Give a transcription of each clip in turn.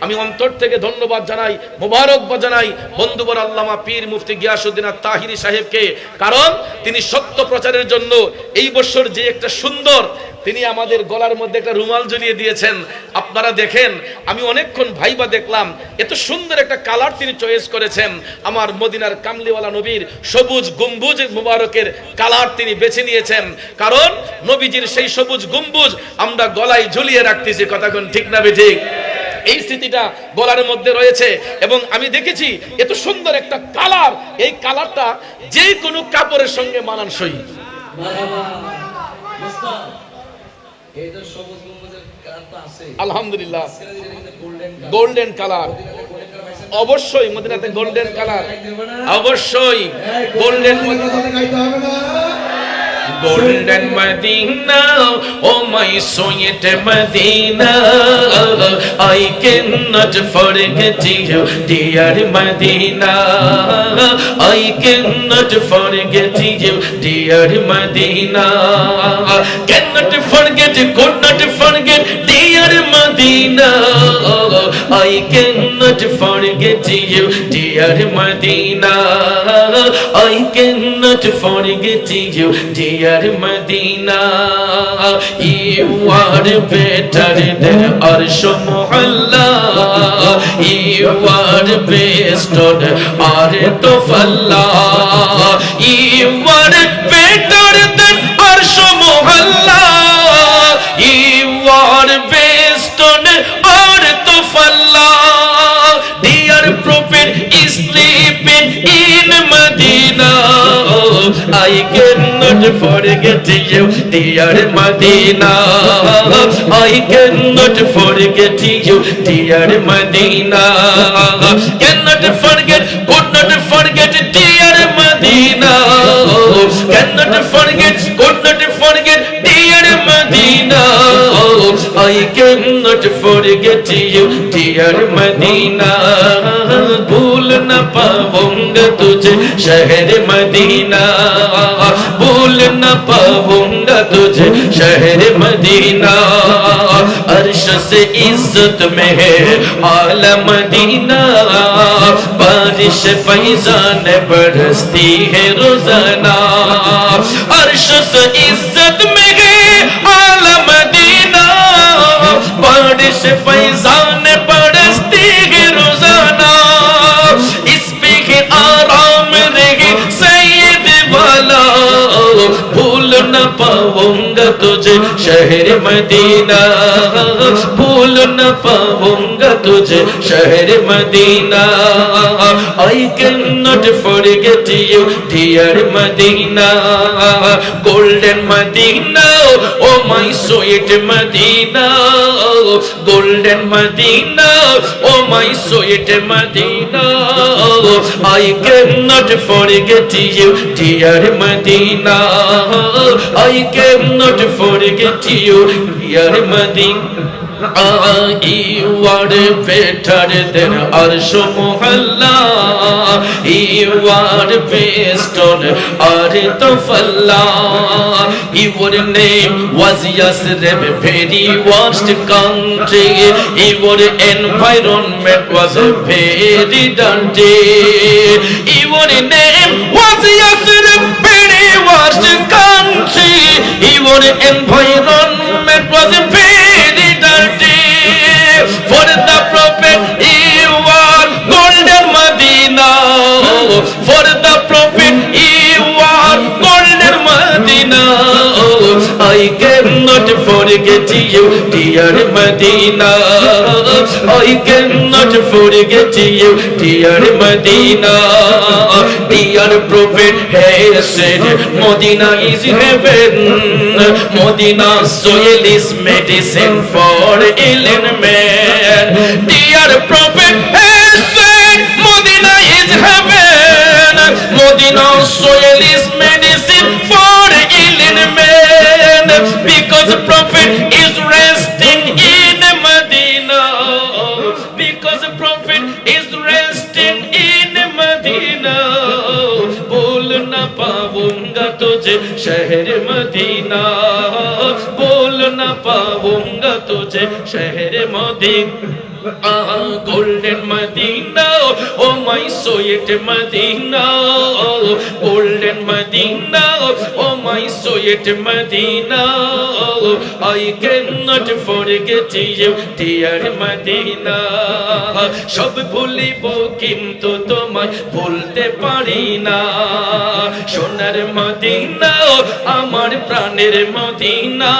আমি অন্তর থেকে ধন্যবাদ জানাই, মোবারকবাদ জানাই বন্ধুবর আল্লামা পীর মুফতি গিয়াসউদ্দিন আত-তাহিরি সাহেবকে। কারণ তিনি সত্য প্রচারের জন্য এই বছর যে একটা সুন্দর তিনি আমাদের গলার মধ্যে একটা রুমাল ঝুলিয়ে দিয়েছেন। আপনারা দেখেন, আমি অনেকক্ষণ ভাইবা দেখলাম, এত সুন্দর একটা কালার তিনি চয়েস করেছেন। আমার মদিনার কামলিওয়ালা নবীর সবুজ গম্বুজ মুবারকের কালার তিনি বেছে নিয়েছেন। কারণ নবীজির সেই সবুজ গম্বুজ আমরা গলায় ঝুলিয়ে রাখতেছি, কথা কোন ঠিক না বেঠিক? এই স্মৃতিটা গলার মধ্যে রয়েছে। এবং আমি দেখেছি এত সুন্দর একটা কালার, এই কালারটা যে কোনো কাপড়ের সঙ্গে মানানসই। আলহামদুলিল্লাহ, গোল্ডেন কালার, অবশ্যই মদিনাতে গোল্ডেন কালার, অবশ্যই golden. Golden Medina, oh my sweet Medina, I cannot forget you, dear Medina. I cannot forget you, dear Medina. Cannot forget, could not forget, dear Medina. I cannot forget you, dear Medina. I cannot forget you, dear Medina. You are better than Arsh Muhalla. You are best on earth of Allah. You are better than Arsh Muhalla. You are best on earth of Allah. Dear Prophet is sleeping in Medina. I cannot forget you, dear Medina. I cannot forget you, dear Medina. Cannot forget, could not forget, dear Medina. Cannot forget, could not forget, dear Medina. I cannot forget you, dear Medina. भूल न पाऊंगा तुझे शहर Medina, भूल न पाऊंगा तुझे शहर मदीना. अर्श से इज्जत में है आला मदीना, बारिश फैजान बरसती है रोजाना. अर्श से इज्जत में है आला मदीना, बारिश फैजान बरसती है रोजाना. इसमें है आराम रहे सैयद वाला, भूल न पाऊंगा तुझे शहर मदीना, भूल न पाऊंगा तुझे शहर Medina. I cannot forget you, dear Medina. Golden Medina, oh my sweet Medina. Golden Medina, oh my sweet Medina. I cannot forget you, dear Medina. I cannot forget you, dear Medina. You are better than Arsh Muhalla. You are best on earth of Allah. Your name was Yasrib, very worst country. Your environment was very dirty. Your name was Yasrib, very worst country. Your environment was very dirty. For the Prophet you are golden Medina. For the Prophet you are golden Medina. I cannot forget you, dear Medina. I cannot forget you, dear Medina. Dear Prophet has said Medina is heaven. Medina's soil is medicine for ill man. Dear Prophet has said Medina is heaven. Medina's soil is medicine for ill man. Because Prophet is resting in Medina. Because Prophet is resting in Medina. बोल न पाऊंगा तुझे शहर Medina, बोल न पाऊंगा तुझे शहर Medina. golden Medina, oh my sweet Medina, golden Medina, oh my sweet Medina, I cannot forget you, dear Medina. সব ভুলিব কিন্তু তোমায় ভুলতে পারি না, সোনার মদিনা আমার প্রাণের মদিনা,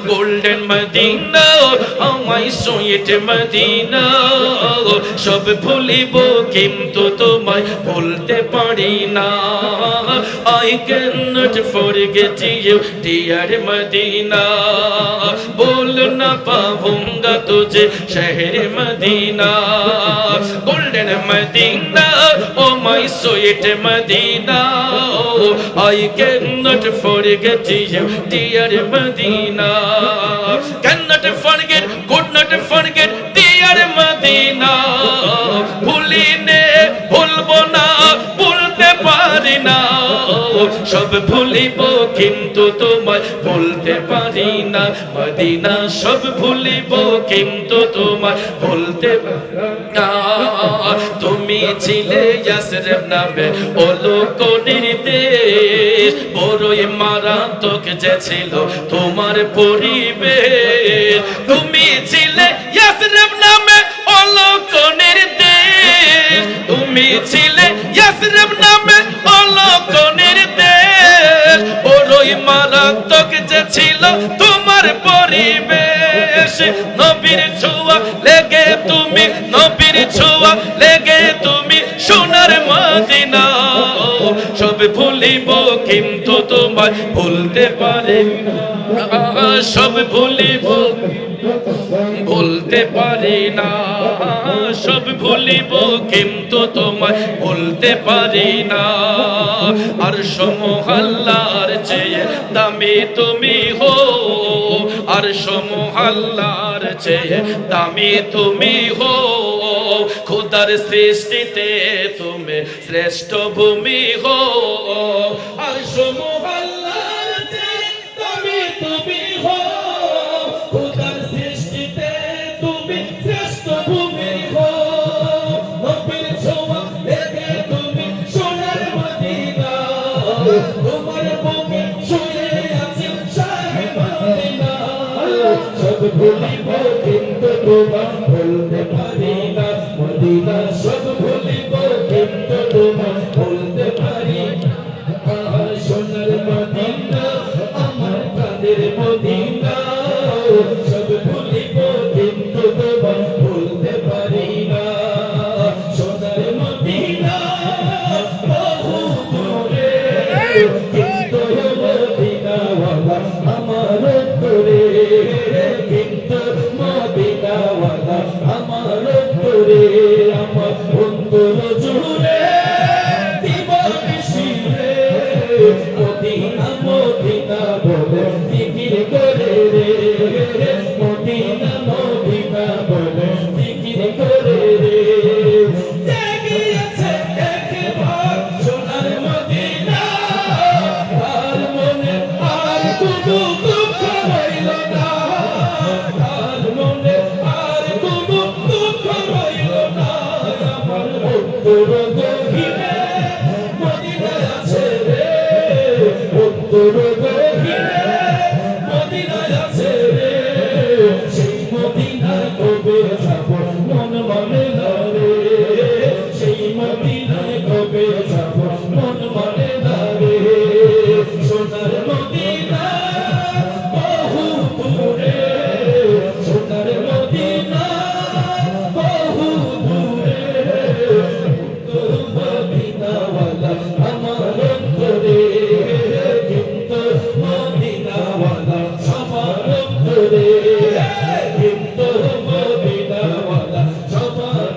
গোল্ডেন মদিনা আমায় সুইট মদিনা, সব ভুলিব কিন্তু তোমায় ভুলতে পারি না, I cannot forget you, dear Medina, बोल न पाऊंगा तुझे शहर Medina, golden Medina, oh my sweet Medina, I cannot forget you, dear Medina, cannot forget, could not forget, dear Medina, ভুলিনে ভুলবো না ভুলতে পারি না, সব ভুলিব কিন্তু তোমায় ভুলতে পারি না, মদিনা সব ভুলিব কিন্তু তোমায় ভুলতে না, তুমি ছিলে ইয়াসরিব নামে অলৌকিক দেশ, বড়ই মারাত্মক যে ছিল তোমার পরিবেশ, তুমি ছিলে ইয়াসরিব নামে অলৌকিক দেশ, তুমি ছিলে ইয়াসরিব নামে অলৌকিক দেশ, বড়ই মারাত্মক যে ছিল তোমার পরিবেশ, নবীর ছোঁয়া লেগে তুমি, নবীর ছোঁয়া লেগে তুমি সোনার মদিনা, সব ভুলিব কিন্তু তোমায় ভুলতে পারি না, সব ভুলিব ভুলতে পারি না, সব ভুলিব কিন্তু তোমায় ভুলতে পারি না, আর সমহাল্লার চেয়ে দামি তুমি হো, আর সমহাল্লার চেয়ে দামি তুমি হো, খোদার সৃষ্টিতে তুমি শ্রেষ্ঠ ভূমি হো, আর সমহাল্লার চেয়ে দামি তুমি হো, খোদার সৃষ্টিতে তুমি শ্রেষ্ঠ ভূমি হো, নবীর ছোঁয়া লেগে তুমি সোনার মদিনা, তোমার বুকে শুয়ে আছে শাহে মদিনা, সব ভুলিব কিন্তু তোমায় ভুলতে পারি না, মদিনা সব ভুলিব কিন্তু তোমায় ভুলতে পারি না, সোনার মদিনা আমার প্রাণের মদিনা, সব ভুলিব কিন্তু তোমায় ভুলতে পারি না, সোনার মদিনা বহু দূরে কিন্তু মদিনাওয়ালা আমার অন্তরে, কিন্তু মদিনাওয়ালা আমার অন্তরে, আমার অন্তর জুড়ে দিবানিশিরে মদিনা মদিনা বলে জিকির করে রে, মদিনা মদিনা বলে জিকির করে রে, জেগেছে একবার সোনার মদিনা, আর মনে আর কোনো দুঃখ রইল না, আর মনে আর কোনো দুঃখ রইল না, আমার অন্তর গভীরে মদিনা আছে রে, অন্তর গভীরে মদিনা আছে রে, সেই মদিনায় কবে যাব মন মানে না রে, সেই মদিনায় কবে যাব মন মানে না রে, সোনার মদিনা বহু দূরে, সোনার মদিনা বহু দূরে, মদিনাওয়ালা আমার অন্তরে, কিন্তু মদিনাওয়ালা সবার অন্তরে, কিন্তু মদিনাওয়ালা সবার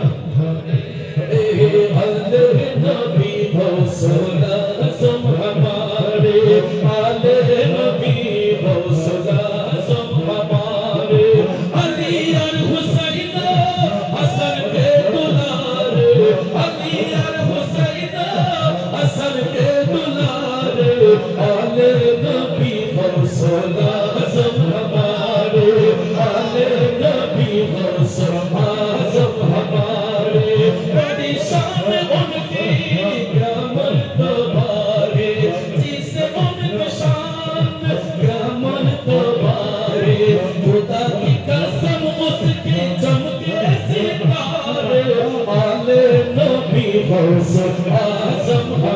गौसे आज़म